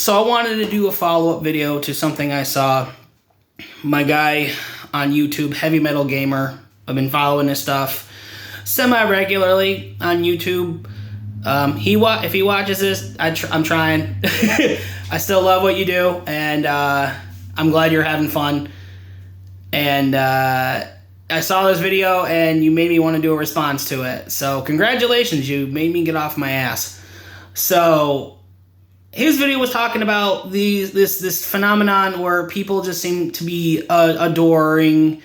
So I wanted to do a follow-up video to something I saw. My guy on YouTube, Heavy Metal Gamer, I've been following his stuff semi-regularly on YouTube. If he watches this, I'm trying. I still love what you do, and I'm glad you're having fun. And I saw this video, and you made me want to do a response to it. So congratulations, you made me get off my ass. So his video was talking about this phenomenon where people just seem to be adoring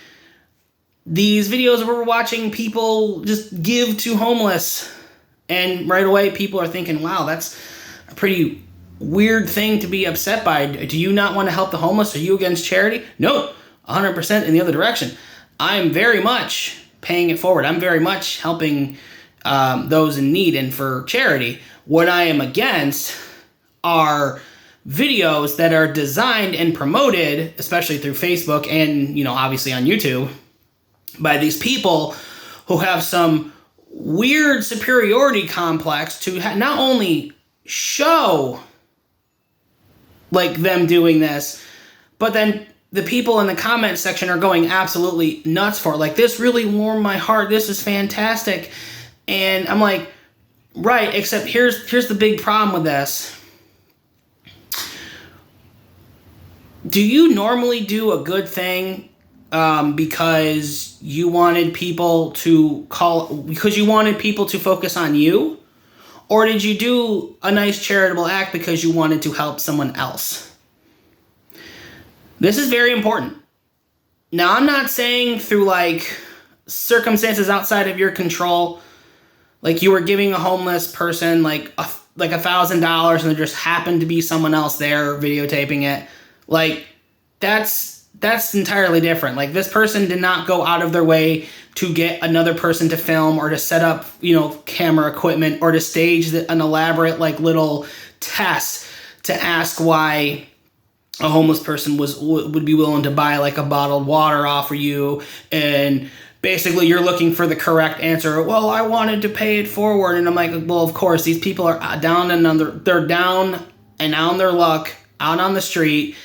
these videos where we're watching people just give to homeless. And right away, people are thinking, wow, that's a pretty weird thing to be upset by. Do you not want to help the homeless? Are you against charity? No, 100% in the other direction. I'm very much paying it forward. I'm very much helping those in need and for charity. What I am against are videos that are designed and promoted, especially through Facebook and, obviously on YouTube, by these people who have some weird superiority complex to not only show like them doing this, but then the people in the comment section are going absolutely nuts for it. Like, this really warmed my heart. This is fantastic. And I'm like, right, except here's the big problem with this. Do you normally do a good thing because you wanted people to focus on you? Or did you do a nice charitable act because you wanted to help someone else? This is very important. Now, I'm not saying through circumstances outside of your control, like you were giving a homeless person like $1,000 and there just happened to be someone else there videotaping it. Like, that's entirely different. Like, this person did not go out of their way to get another person to film or to set up, camera equipment or to stage an elaborate little test to ask why a homeless person would be willing to buy a bottled water off of you, and basically you're looking for the correct answer. Well, I wanted to pay it forward, and I'm like, well, of course, these people are down they're down and on their luck, out on the street.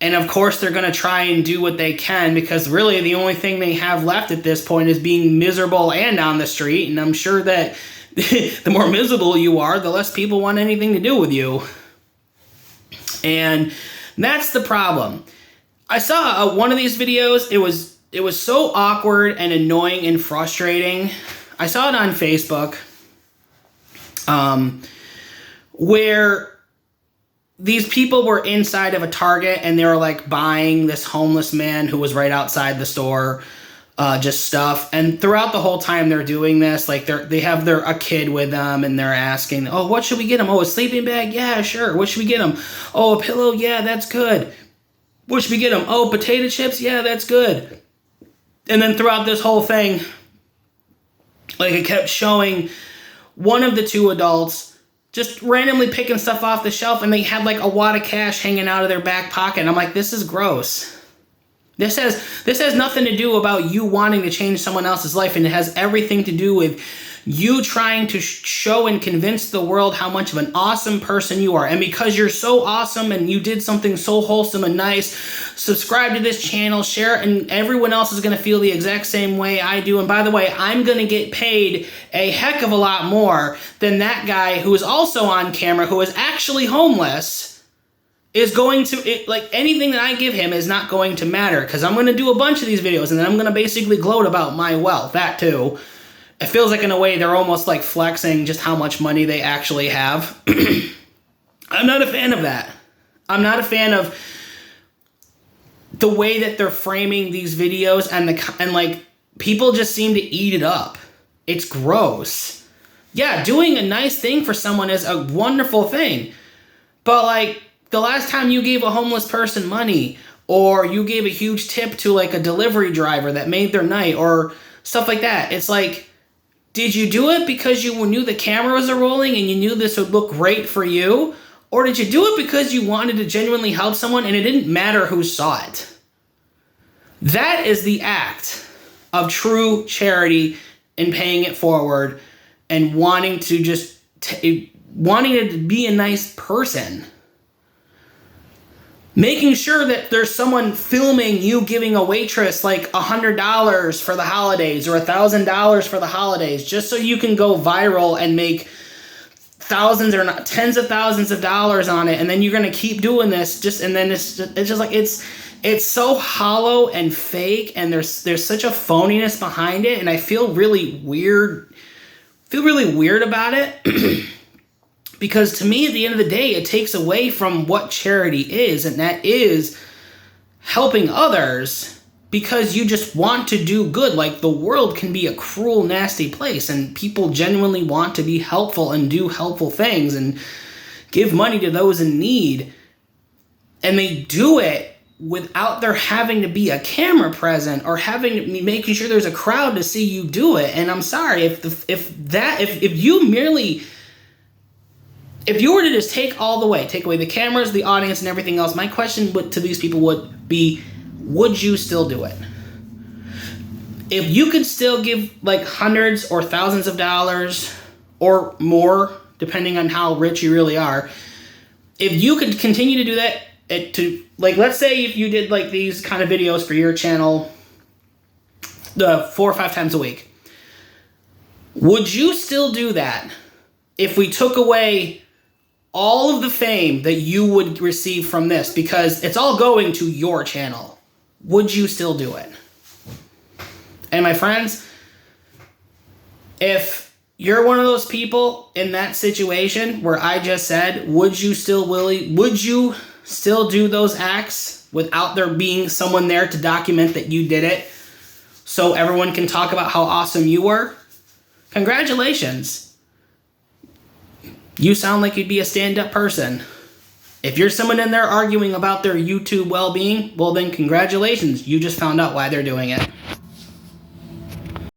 And of course, they're going to try and do what they can because really the only thing they have left at this point is being miserable and on the street. And I'm sure that the more miserable you are, the less people want anything to do with you. And that's the problem. I saw one of these videos. It was so awkward and annoying and frustrating. I saw it on Facebook where these people were inside of a Target and they were buying this homeless man who was right outside the store, just stuff. And throughout the whole time they're doing this, they have a kid with them and they're asking, oh, what should we get him? Oh, a sleeping bag? Yeah, sure. What should we get him? Oh, a pillow? Yeah, that's good. What should we get him? Oh, potato chips? Yeah, that's good. And then throughout this whole thing, it kept showing one of the two adults just randomly picking stuff off the shelf, and they had a wad of cash hanging out of their back pocket. And I'm like, this is gross. This has nothing to do about you wanting to change someone else's life, and it has everything to do with you trying to show and convince the world how much of an awesome person you are. And because you're so awesome and you did something so wholesome and nice, subscribe to this channel, share it, and everyone else is going to feel the exact same way I do. And by the way, I'm going to get paid a heck of a lot more than that guy who is also on camera, who is actually homeless, is going to, anything that I give him is not going to matter, because I'm going to do a bunch of these videos and then I'm going to basically gloat about my wealth, that too. It feels like in a way they're almost flexing just how much money they actually have. I'm not a fan of that. I'm not a fan of the way that they're framing these videos, and people just seem to eat it up. It's gross. Yeah, doing a nice thing for someone is a wonderful thing. But the last time you gave a homeless person money, or you gave a huge tip to a delivery driver that made their night, or stuff like that, it's did you do it because you knew the cameras are rolling and you knew this would look great for you? Or did you do it because you wanted to genuinely help someone and it didn't matter who saw it? That is the act of true charity and paying it forward and wanting to be a nice person. Making sure that there's someone filming you giving a waitress like $100 for the holidays or $1,000 for the holidays, just so you can go viral and make thousands or not tens of thousands of dollars on it, and then you're gonna keep doing this, and then it's just like it's so hollow and fake, and there's such a phoniness behind it, and I feel really weird about it. Because to me, at the end of the day, it takes away from what charity is, and that is helping others because you just want to do good. Like, the world can be a cruel, nasty place, and people genuinely want to be helpful and do helpful things and give money to those in need. And they do it without there having to be a camera present or making sure there's a crowd to see you do it. And I'm sorry, if you were to just take away the cameras, the audience, and everything else, my question to these people would be, would you still do it? If you could still give like hundreds or thousands of dollars or more, depending on how rich you really are, if you could continue to do that, let's say if you did like these kind of videos for your channel 4 or 5 times a week, would you still do that if we took away all of the fame that you would receive from this, because it's all going to your channel? Would you still do it? And my friends, if you're one of those people in that situation where I just said, would you still do those acts without there being someone there to document that you did it so everyone can talk about how awesome you were? Congratulations. You sound like you'd be a stand-up person. If you're someone in there arguing about their YouTube well-being, well then congratulations, you just found out why they're doing it.